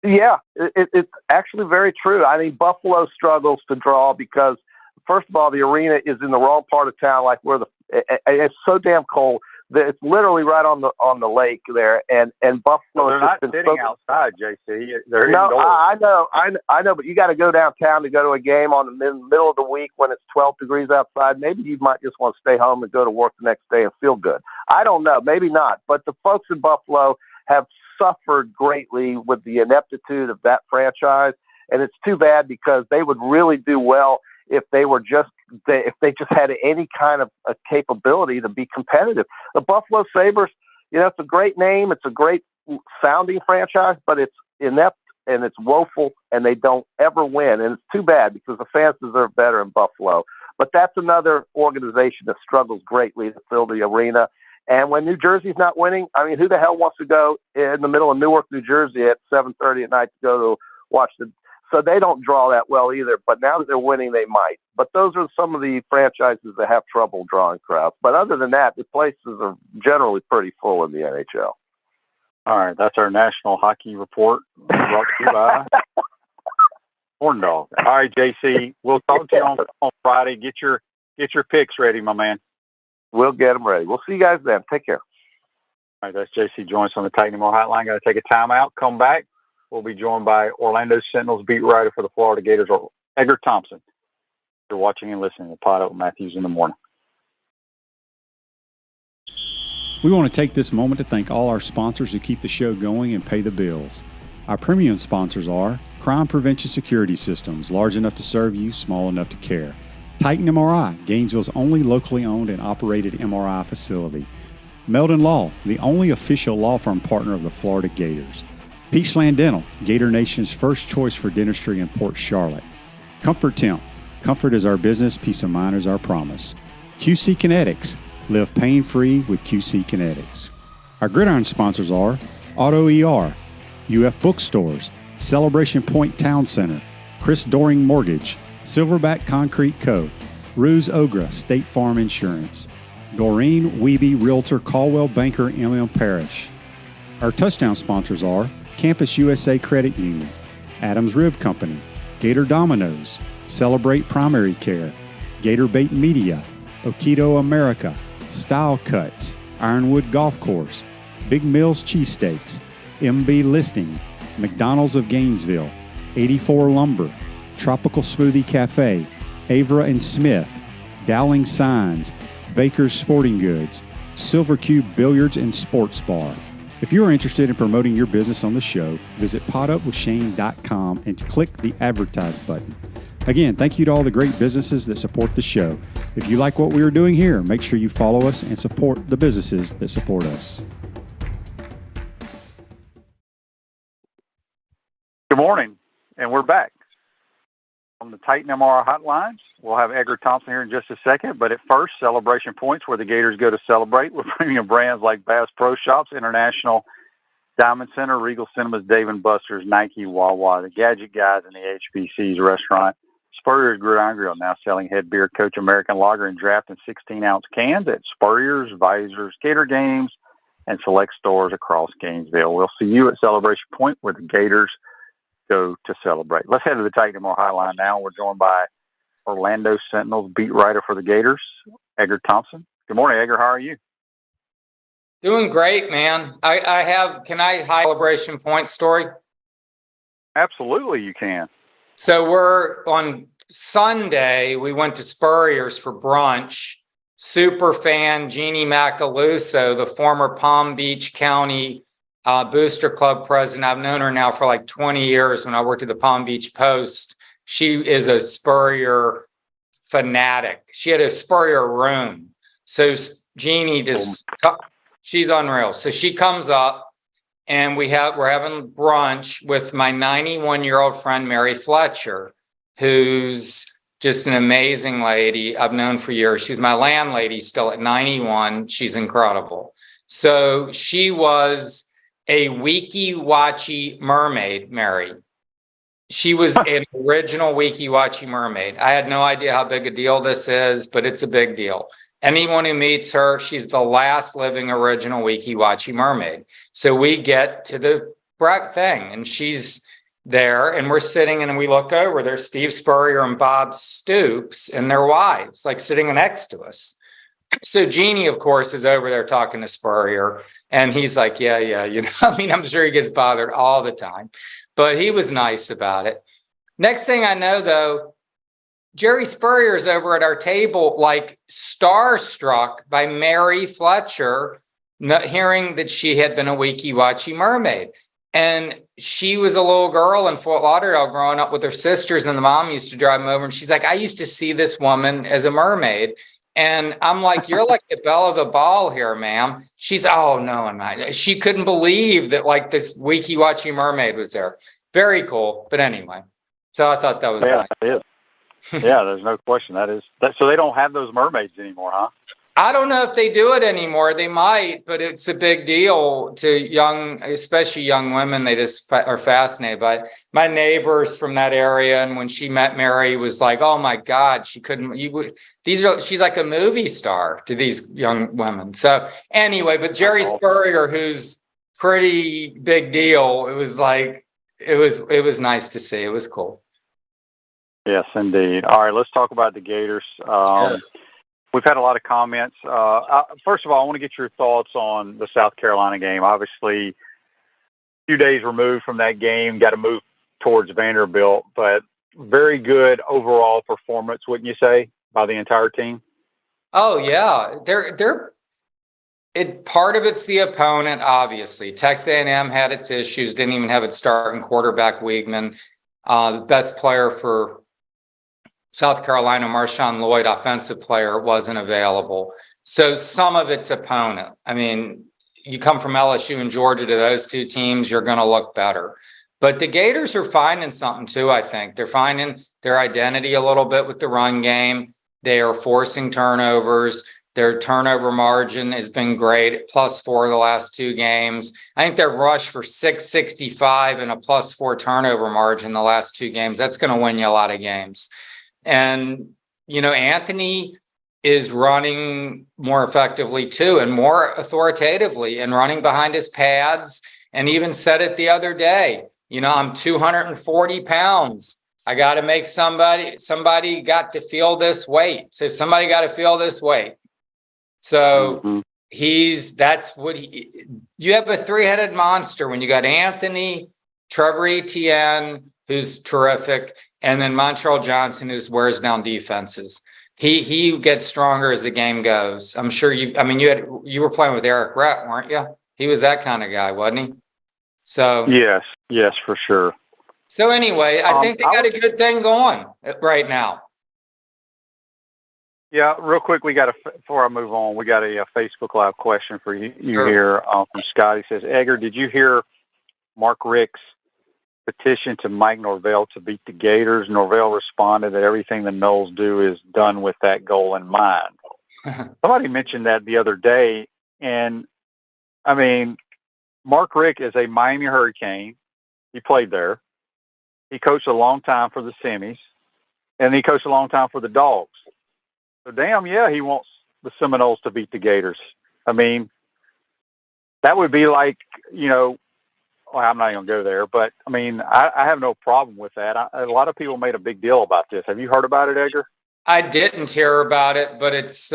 Yeah, it's actually very true. I mean, Buffalo struggles to draw because, first of all, the arena is in the wrong part of town, like where it's so damn cold that it's literally right on the lake there, and Buffalo. So they're not sitting outside, JC. They're indoors. I know, but you got to go downtown to go to a game on the middle of the week when it's 12 degrees outside. Maybe you might just want to stay home and go to work the next day and feel good. I don't know, maybe not, but the folks in Buffalo have suffered greatly with the ineptitude of that franchise, and it's too bad because they would really do well if they just had any kind of a capability to be competitive. The Buffalo Sabres, it's a great name, it's a great sounding franchise, but it's inept and it's woeful, and they don't ever win, and it's too bad because the fans deserve better in Buffalo. But that's another organization that struggles greatly to fill the arena. And when New Jersey's not winning, I mean, who the hell wants to go in the middle of Newark, New Jersey at 7:30 at night to go to watch so they don't draw that well either. But now that they're winning, they might. But those are some of the franchises that have trouble drawing crowds. But other than that, the places are generally pretty full in the NHL. All right, that's our National Hockey Report brought to you by Horn Dog. All right, JC, we'll talk to you on Friday. Get your picks ready, my man. We'll get them ready. We'll see you guys then. Take care. All right, that's JC joins on the Titan More Hotline. Got to take a timeout. Come back. We'll be joined by Orlando Sentinel's beat writer for the Florida Gators, Edger Thompson. You're watching and listening to Pod Up with Matthews in the Morning. We want to take this moment to thank all our sponsors who keep the show going and pay the bills. Our premium sponsors are Crime Prevention Security Systems, large enough to serve you, small enough to care. Titan MRI, Gainesville's only locally owned and operated MRI facility. Meldon Law, the only official law firm partner of the Florida Gators. Peachland Dental, Gator Nation's first choice for dentistry in Port Charlotte. Comfort Temp, comfort is our business, peace of mind is our promise. QC Kinetics, live pain-free with QC Kinetics. Our gridiron sponsors are Auto ER, UF Bookstores, Celebration Point Town Center, Chris Doring Mortgage, Silverback Concrete Co., Ruse Ogra State Farm Insurance, Doreen Wiebe Realtor Caldwell Banker MM Parish. Our touchdown sponsors are Campus USA Credit Union, Adams Rib Company, Gator Dominoes, Celebrate Primary Care, Gator Bait Media, Okido America, Style Cuts, Ironwood Golf Course, Big Mills Cheesesteaks, MB Listing, McDonald's of Gainesville, 84 Lumber, Tropical Smoothie Cafe, Avra and Smith, Dowling Signs, Baker's Sporting Goods, Silver Cube Billiards and Sports Bar. If you are interested in promoting your business on the show, visit podupwithshane.com and click the Advertise button. Again, thank you to all the great businesses that support the show. If you like what we are doing here, make sure you follow us and support the businesses that support us. Good morning, and we're back on the Titan MR Hotline. We'll have Edger Thompson here in just a second, but at first, Celebration Points, where the Gators go to celebrate with premium brands like Bass Pro Shops, International, Diamond Center, Regal Cinemas, Dave & Buster's, Nike, Wawa, the Gadget Guys, and the HBC's restaurant. Spurrier's Gridiron Grill now selling head beer, Coach American Lager, and draft in 16-ounce cans at Spurrier's, Visors, Gator Games, and select stores across Gainesville. We'll see you at Celebration Point, where the Gators go to celebrate. Let's head to the Titan More Highline now. We're joined by Orlando Sentinel's beat writer for the Gators, Edger Thompson. Good morning, Edger. How are you? Doing great, man. Can I Celebration Point story? Absolutely, you can. So we're on Sunday, we went to Spurrier's for brunch. Super fan Jeannie Macaluso, the former Palm Beach County Booster Club president. I've known her now for like 20 years when I worked at the Palm Beach Post. She is a Spurrier fanatic. She had a Spurrier room. So Jeannie she's unreal. So she comes up and we're having brunch with my 91-year-old friend, Mary Fletcher, who's just an amazing lady I've known for years. She's my landlady still at 91. She's incredible. So she was a Weeki-Watchy mermaid, Mary. She was an original Weeki-Watchy mermaid. I had no idea how big a deal this is, but it's a big deal. Anyone who meets her, she's the last living original Weeki-Watchy mermaid. So we get to the thing, and she's there, and we're sitting, and we look over. There's Steve Spurrier and Bob Stoops and their wives, like sitting next to us. So Jeannie, of course, is over there talking to Spurrier, and he's like, yeah, you know, I mean, I'm sure he gets bothered all the time, but he was nice about it. Next thing I know, though, Jerry Spurrier is over at our table, like starstruck by Mary Fletcher, hearing that she had been a Weeki-Watchy mermaid. And she was a little girl in Fort Lauderdale growing up with her sisters, and the mom used to drive them over. And she's like, I used to see this woman as a mermaid. And I'm like, you're like the belle of the ball here, ma'am. She's, oh, no, I'm not. She couldn't believe that like this Weeki-Watchy mermaid was there. Very cool. But anyway, so I thought that was nice. It is. Yeah, there's no question. That is that. So they don't have those mermaids anymore, huh? I don't know if they do it anymore. They might, but it's a big deal to young, especially young women. They just are fascinated by it. My neighbors from that area, and when she met Mary, was like, "Oh my God, she couldn't." She's like a movie star to these young women. So anyway, but Jerry Spurrier, who's pretty big deal, it was like it was nice to see. It was cool. Yes, indeed. All right, let's talk about the Gators. Sure. We've had a lot of comments. First of all, I want to get your thoughts on the South Carolina game. Obviously, a few days removed from that game, got to move towards Vanderbilt, but very good overall performance, wouldn't you say, by the entire team? Oh yeah, part of it's the opponent, obviously. Texas A&M had its issues, didn't even have its starting quarterback Weigman. The best player for South Carolina, Marshawn Lloyd, offensive player, wasn't available. So some of it's opponent. I mean, you come from LSU and Georgia to those two teams, you're going to look better. But the Gators are finding something too, I think. They're finding their identity a little bit with the run game. They are forcing turnovers. Their turnover margin has been great, +4 the last two games. I think they've rushed for 665 and a +4 turnover margin the last two games. That's going to win you a lot of games. And, you know, Anthony is running more effectively too, and more authoritatively, and running behind his pads, and even said it the other day, you know, I'm 240 pounds. I got to make somebody got to feel this weight. So somebody got to feel this weight. So you have a three-headed monster when you got Anthony, Trevor Etienne, who's terrific, and then Montreal Johnson, who just wears down defenses. He gets stronger as the game goes. I'm sure you were playing with Eric Rett, weren't you? He was that kind of guy, wasn't he? So yes, for sure. So anyway, I think they got a good thing going right now. Yeah, real quick, before I move on, we got a Facebook Live question for you sure. Here from Scott. He says, Edger, did you hear Mark Richt's petition to Mike Norvell to beat the Gators? Norvell responded that everything the Noles do is done with that goal in mind. Somebody mentioned that the other day, and I mean, Mark Richt is a Miami Hurricane. He played there. He coached a long time for the Semis, and he coached a long time for the Dogs. So damn, yeah, he wants the Seminoles to beat the Gators. I mean, that would be like, you know, well, I'm not even going to go there, but I mean, I have no problem with that. A lot of people made a big deal about this. Have you heard about it, Edgar? I didn't hear about it, but it's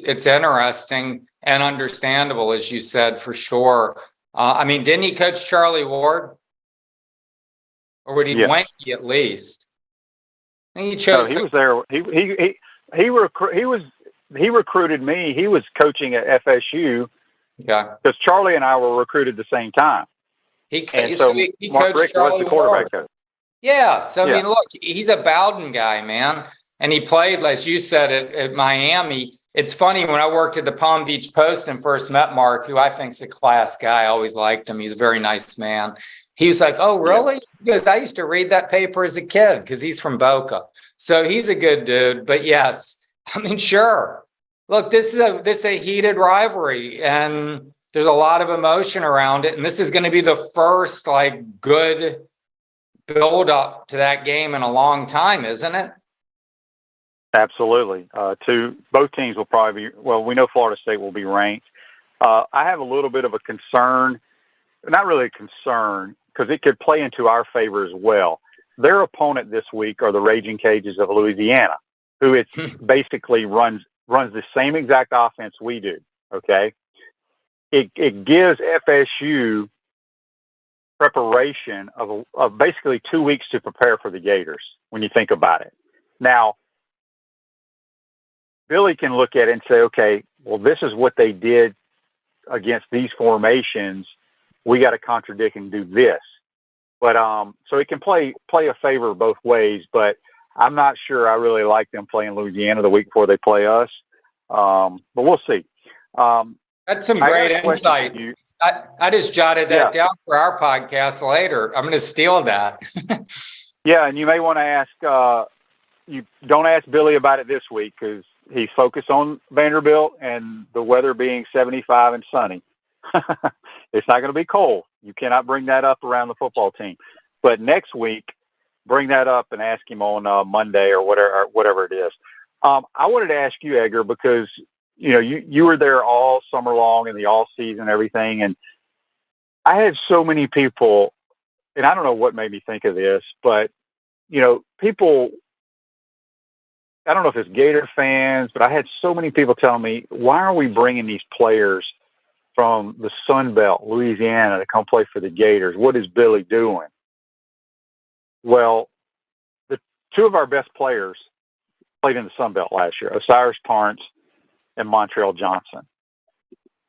interesting and understandable, as you said, for sure. I mean, didn't he coach Charlie Ward? Or would he Wanky at least? I think he chose. No, he was there. He recruited me. He was coaching at FSU, Yeah. Because Charlie and I were recruited the same time. He Mark coached Richt was the quarterback coach. Yeah. So, I mean, look, he's a Bowden guy, man. And he played, as you said, at Miami. It's funny, when I worked at the Palm Beach Post and first met Mark, who I think's a class guy, I always liked him. He's a very nice man. He was like, oh, really? Because I used to read that paper as a kid because he's from Boca. So he's a good dude. But yes, I mean, sure. Look, this is a heated rivalry, and there's a lot of emotion around it. And this is going to be the first good build up to that game in a long time, isn't it? Absolutely. Both teams will probably be, we know Florida State will be ranked. I have a little bit of a concern, not really a concern, because it could play into our favor as well. Their opponent this week are the Raging Cajuns of Louisiana, who it's basically runs the same exact offense we do. Okay. It gives FSU preparation of basically 2 weeks to prepare for the Gators when you think about it. Now, Billy can look at it and say, okay, well, this is what they did against these formations. We got to contradict and do this. But so it can play a favor both ways, but I'm not sure I really like them playing Louisiana the week before they play us. But we'll see. That's some great insight. I just jotted that down for our podcast later. I'm going to steal that. Yeah, and you may want to ask, you don't ask Billy about it this week because he's focused on Vanderbilt and the weather being 75 and sunny. It's not going to be cold. You cannot bring that up around the football team. But next week, bring that up and ask him on Monday or whatever it is. I wanted to ask you, Edgar, because you were there all summer long and the all season and everything, and I had so many people, and I don't know what made me think of this, but people. I don't know if it's Gator fans, but I had so many people telling me, why are we bringing these players from the Sun Belt, Louisiana, to come play for the Gators? What is Billy doing? Well, the two of our best players played in the Sun Belt last year, Osiris Torrance and Montrell Johnson.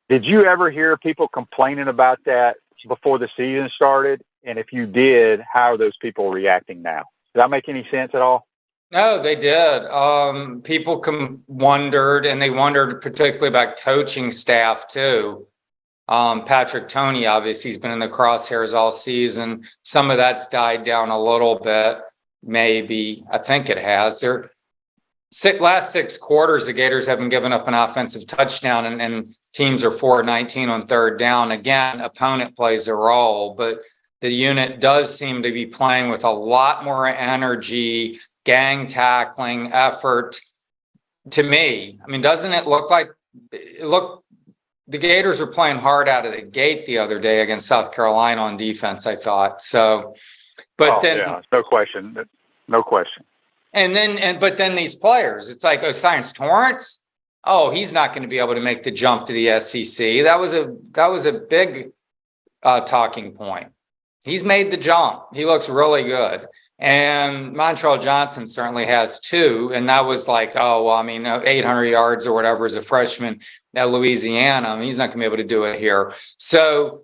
Did you ever hear people complaining about that before the season started? And if you did, how are those people reacting now? Does that make any sense at all? No, they did. People wondered, and they wondered particularly about coaching staff too. Patrick Toney, obviously, he's been in the crosshairs all season. Some of that's died down a little bit, maybe. I think it has. Last 6 quarters, the Gators haven't given up an offensive touchdown, and teams are 4-19 on third down. Again, opponent plays a role, but the unit does seem to be playing with a lot more energy, gang tackling effort. To me, I mean, doesn't it look like the Gators were playing hard out of the gate the other day against South Carolina on defense, I thought. So, but no question. But then these players, it's like Osiris Torrance. Oh, he's not going to be able to make the jump to the SEC. That was a big talking point. He's made the jump. He looks really good. And Montrell Johnson certainly has too. And that was 800 yards or whatever as a freshman at Louisiana. I mean, he's not going to be able to do it here. So,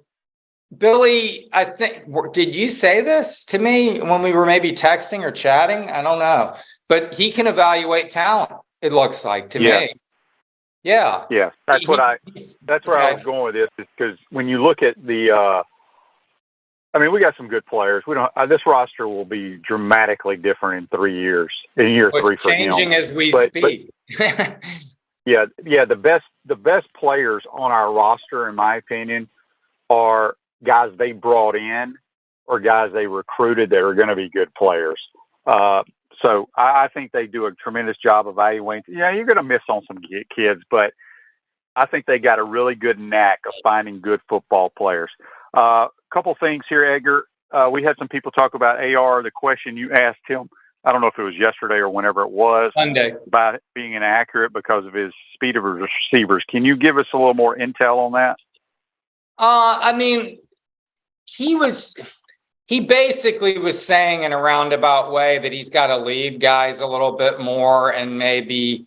Billy, I think, did you say this to me when we were maybe texting or chatting? I don't know. But he can evaluate talent, it looks like to me. Yeah. Yeah. That's where I was going with this, is because when you look at the we got some good players. We don't. This roster will be dramatically different in 3 years. In year 3 for him, changing as we speak. Yeah. The best players on our roster, in my opinion, are guys they brought in or guys they recruited that are going to be good players. So I think they do a tremendous job evaluating. Yeah, you're going to miss on some kids, but I think they got a really good knack of finding good football players. Couple things here, Edgar. We had some people talk about AR, the question you asked him. I don't know if it was yesterday or whenever it was. Monday. About it being inaccurate because of his speed of his receivers. Can you give us a little more intel on that? He basically was saying in a roundabout way that he's got to lead guys a little bit more and maybe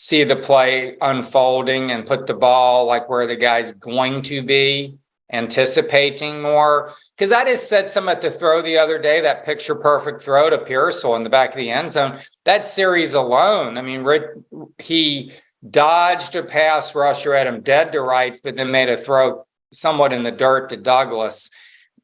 see the play unfolding and put the ball like where the guy's going to be, anticipating more. Because I just said some at the throw the other day, that picture perfect throw to Pearsall in the back of the end zone. That series alone, I mean, he dodged a pass rusher at him dead to rights, but then made a throw somewhat in the dirt to Douglas.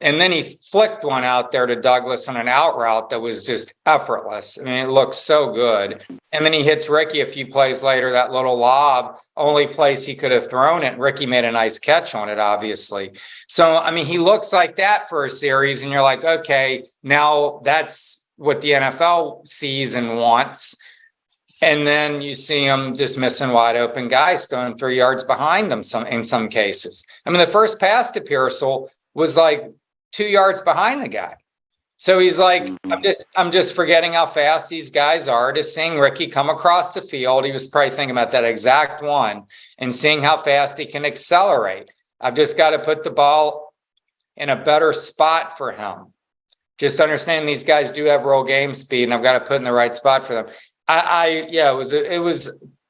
And then he flicked one out there to Douglas on an out route that was just effortless. I mean, it looked so good. And then he hits Ricky a few plays later, that little lob, only place he could have thrown it. And Ricky made a nice catch on it, obviously. So, I mean, he looks like that for a series. And you're like, okay, now that's what the NFL sees and wants. And then you see him just missing wide open guys going 3 yards behind them in some cases. I mean, the first pass to Pearsall was like 2 yards behind the guy. So he's like, I'm just forgetting how fast these guys are. Just seeing Ricky come across the field. He was probably thinking about that exact one and seeing how fast he can accelerate. I've just got to put the ball in a better spot for him. Just understanding these guys do have real game speed, and I've got to put in the right spot for them. It was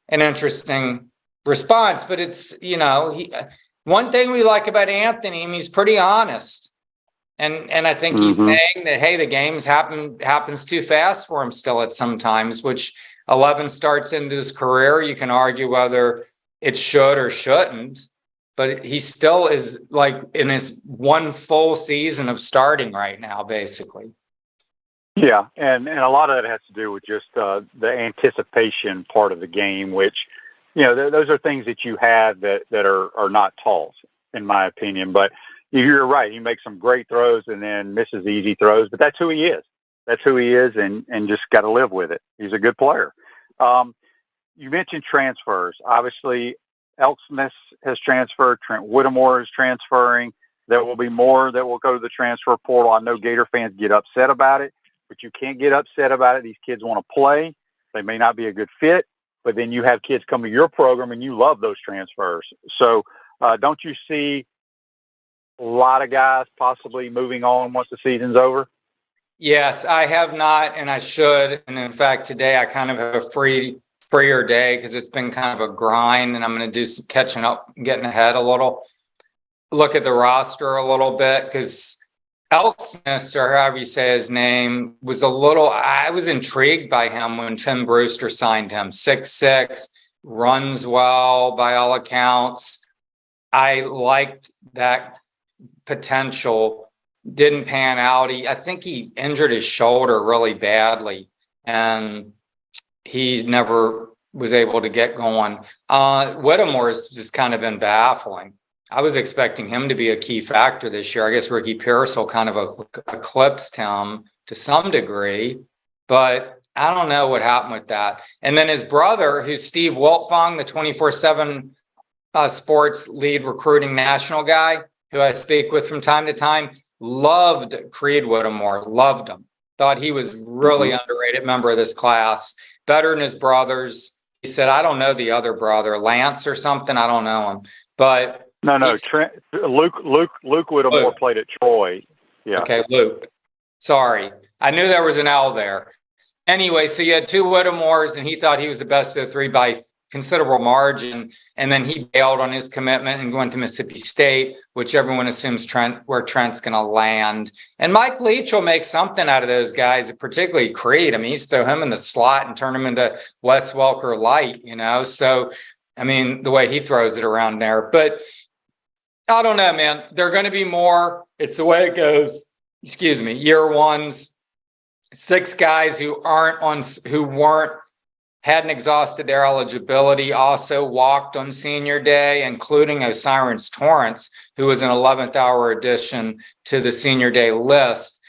an interesting response, but it's, one thing we like about Anthony, I mean, he's pretty honest. And I think he's saying that, hey, the games happens too fast for him still at some times, which 11 starts into his career. You can argue whether it should or shouldn't, but he still is like in his one full season of starting right now, basically. Yeah, and a lot of that has to do with just the anticipation part of the game, which, those are things that you have that are not taught, in my opinion. But you're right. He makes some great throws and then misses easy throws, but that's who he is. That's who he is, and just got to live with it. He's a good player. You mentioned transfers. Obviously, Elksmith has transferred. Trent Whittemore is transferring. There will be more that will go to the transfer portal. I know Gator fans get upset about it, but you can't get upset about it. These kids want to play. They may not be a good fit, but then you have kids come to your program and you love those transfers. So don't you see a lot of guys possibly moving on once the season's over? Yes, I have not, and I should. And in fact, today I kind of have a freer day because it's been kind of a grind, and I'm going to do some catching up, getting ahead a little. Look at the roster a little bit, because Elksmith, or however you say his name, I was intrigued by him when Tim Brewster signed him. 6'6", runs well by all accounts. I liked that potential. Didn't pan out. I think he injured his shoulder really badly, and he never was able to get going. Whittemore's just kind of been baffling. I was expecting him to be a key factor this year. I guess Ricky Pearsall kind of eclipsed him to some degree, but I don't know what happened with that. And then his brother, who's Steve Wiltfong, the 24/7 sports lead recruiting national guy, who I speak with from time to time, loved Creed Whittemore, loved him. Thought he was really underrated member of this class, better than his brothers. He said, I don't know the other brother, Lance or something. I don't know him, but no. Luke Whittemore played at Troy. Yeah. Okay, Luke. Sorry, I knew there was an L there. Anyway, so you had two Whittemores, and he thought he was the best of the three by considerable margin, and then he bailed on his commitment and went to Mississippi State, which everyone assumes where Trent's going to land. And Mike Leach will make something out of those guys, particularly Creed. I mean, he's throw him in the slot and turn him into Wes Welker light, So, I mean, the way he throws it around there. But I don't know, man. They're going to be more. It's the way it goes. Excuse me. Year ones, 6 guys who hadn't exhausted their eligibility, also walked on senior day, including Osiris Torrance, who was an 11th hour addition to the senior day list.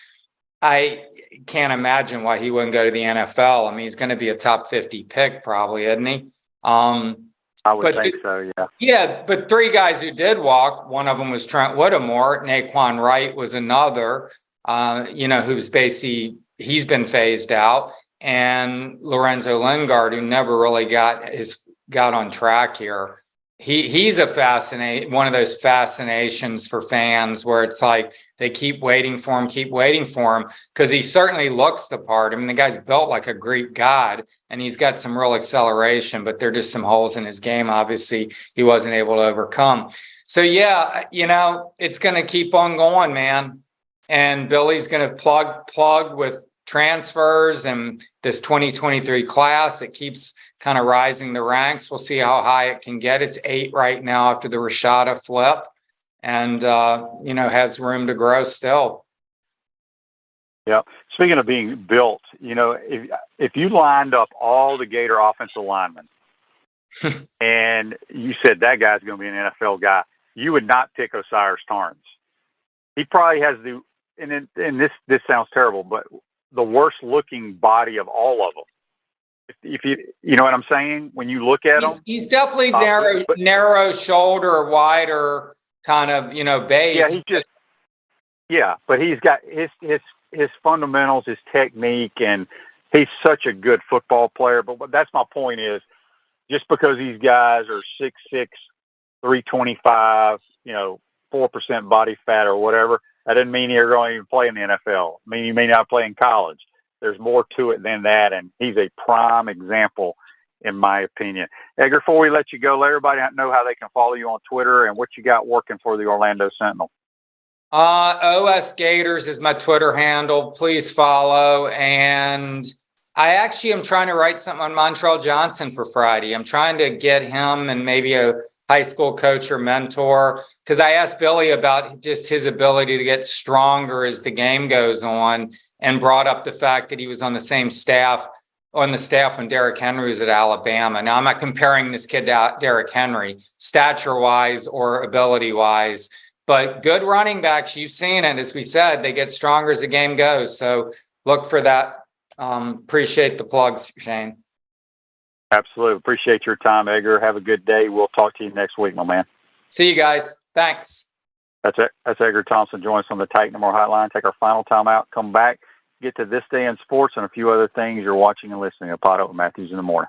I can't imagine why he wouldn't go to the NFL. I mean, he's going to be a top 50 pick probably, isn't he? I would think so, yeah. Yeah, but 3 guys who did walk, one of them was Trent Whittemore. Naquan Wright was another, who's basically, he's been phased out. And Lorenzo Lingard, who never really got on track here. he's a one of those fascinations for fans where it's like they keep waiting for him, because he certainly looks the part. I mean, the guy's built like a Greek god, and he's got some real acceleration, but there are just some holes in his game, obviously, he wasn't able to overcome. So, yeah, it's going to keep on going, man. And Billy's going to plug with transfers and this 2023 class. It keeps kind of rising the ranks. We'll see how high it can get. It's 8 right now after the Rashada flip, and has room to grow still. Yeah. Speaking of being built, if you lined up all the Gator offensive linemen and you said that guy's going to be an NFL guy, you would not pick Osiris Torrance. He probably has and this sounds terrible, but the worst looking body of all of them. If you know what I'm saying, when you look at him, he's definitely narrow shoulder, wider kind of, base. But he's got his fundamentals, his technique, and he's such a good football player. But that's my point is, just because these guys are 6'6", 325, 4% body fat or whatever, that doesn't mean you're going to even play in the NFL. I mean, you may not play in college. There's more to it than that, and he's a prime example, in my opinion. Edgar, before we let you go, let everybody know how they can follow you on Twitter and what you got working for the Orlando Sentinel. OS Gators is my Twitter handle. Please follow. And I actually am trying to write something on Montrell Johnson for Friday. I'm trying to get him and maybe a high school coach or mentor, because I asked Billy about just his ability to get stronger as the game goes on, and brought up the fact that he was on the staff when Derrick Henry was at Alabama. Now, I'm not comparing this kid to Derrick Henry, stature-wise or ability-wise, but good running backs, you've seen it. As we said, they get stronger as the game goes. So look for that. Appreciate the plugs, Shane. Absolutely. Appreciate your time, Edgar. Have a good day. We'll talk to you next week, my man. See you guys. Thanks. That's it. That's Edger Thompson. Join us on the Titan More Hotline. Take our final time out. Come back. Get to This Day in Sports and a few other things you're watching and listening to Pod Up with Matthews in the Morning.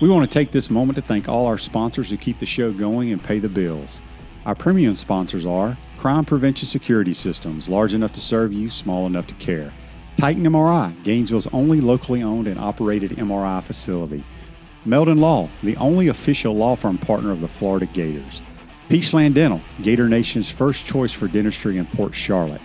We want to take this moment to thank all our sponsors who keep the show going and pay the bills. Our premium sponsors are Crime Prevention Security Systems, large enough to serve you, small enough to care. Titan MRI, Gainesville's only locally owned and operated MRI facility. Meldon Law, the only official law firm partner of the Florida Gators. Peachland Dental, Gator Nation's first choice for dentistry in Port Charlotte.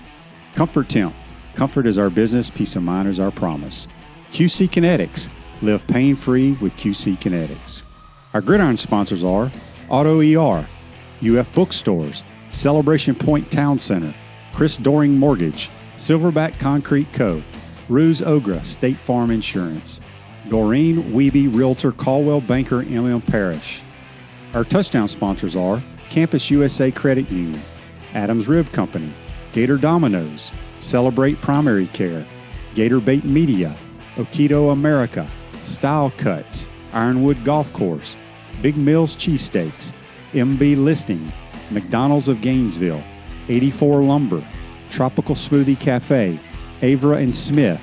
Comfort Temp, comfort is our business, peace of mind is our promise. QC Kinetics, live pain-free with QC Kinetics. Our gridiron sponsors are Auto ER, UF Bookstores, Celebration Point Town Center, Chris Doring Mortgage, Silverback Concrete Co., Ruse Ogra State Farm Insurance, Doreen Wiebe Realtor Caldwell Banker MM Parish. Our touchdown sponsors are Campus USA Credit Union, Adams Rib Company, Gator Dominoes, Celebrate Primary Care, Gator Bait Media, Okido America, Style Cuts, Ironwood Golf Course, Big Mills Cheesesteaks, MB Listing, McDonald's of Gainesville, 84 Lumber, Tropical Smoothie Cafe, Avra and Smith,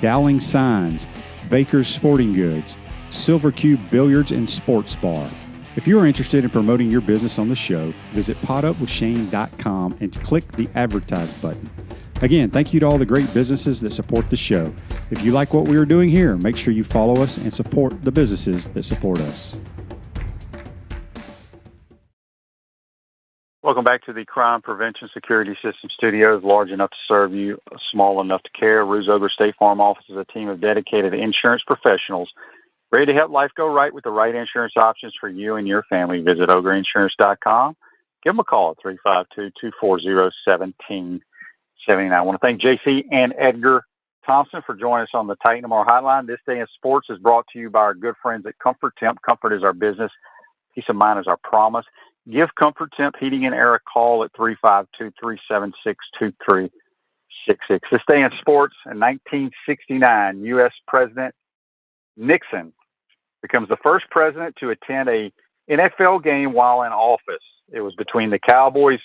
Dowling Signs, Baker's Sporting Goods, Silver Cube Billiards and Sports Bar. If you are interested in promoting your business on the show, visit podupwithshane.com and click the Advertise button. Again, thank you to all the great businesses that support the show. If you like what we are doing here, make sure you follow us and support the businesses that support us. Welcome back to the Crime Prevention Security System Studios, large enough to serve you, small enough to care. Ruse Ogre State Farm Office is a team of dedicated insurance professionals ready to help life go right with the right insurance options for you and your family. Visit OgreInsurance.com. Give them a call at 352-240-1779. I want to thank JC and Edger Thompson for joining us on the Titan More Hotline. This Day in Sports is brought to you by our good friends at Comfort Temp. Comfort is our business. Peace of mind is our promise. Give Comfort Temp Heating and Air a call at 352-376-2366. This Day in Sports, in 1969, U.S. President Nixon becomes the first president to attend a NFL game while in office. It was between the Cowboys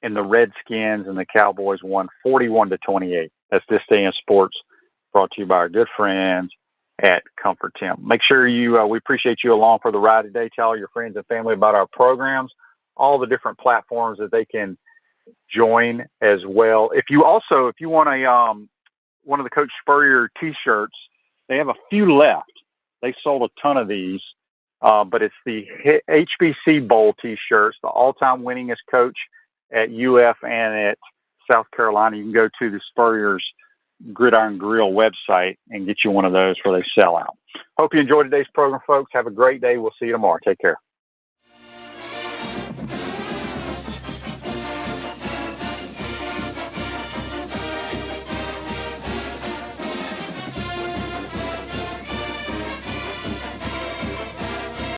and the Redskins, and the Cowboys won 41-28. That's This Day in Sports, brought to you by our good friends at Comfort Temp. Make sure we appreciate you along for the ride today. Tell all your friends and family about our programs, all the different platforms that they can join as well. If you want one of the Coach Spurrier t-shirts, they have a few left. They sold a ton of these, but it's the HBC Bowl t-shirts, the all-time winningest coach at UF and at South Carolina. You can go to the Spurrier's Gridiron Grill website and get you one of those where they sell out. Hope you enjoyed today's program, folks. Have a great day. We'll see you tomorrow. Take care.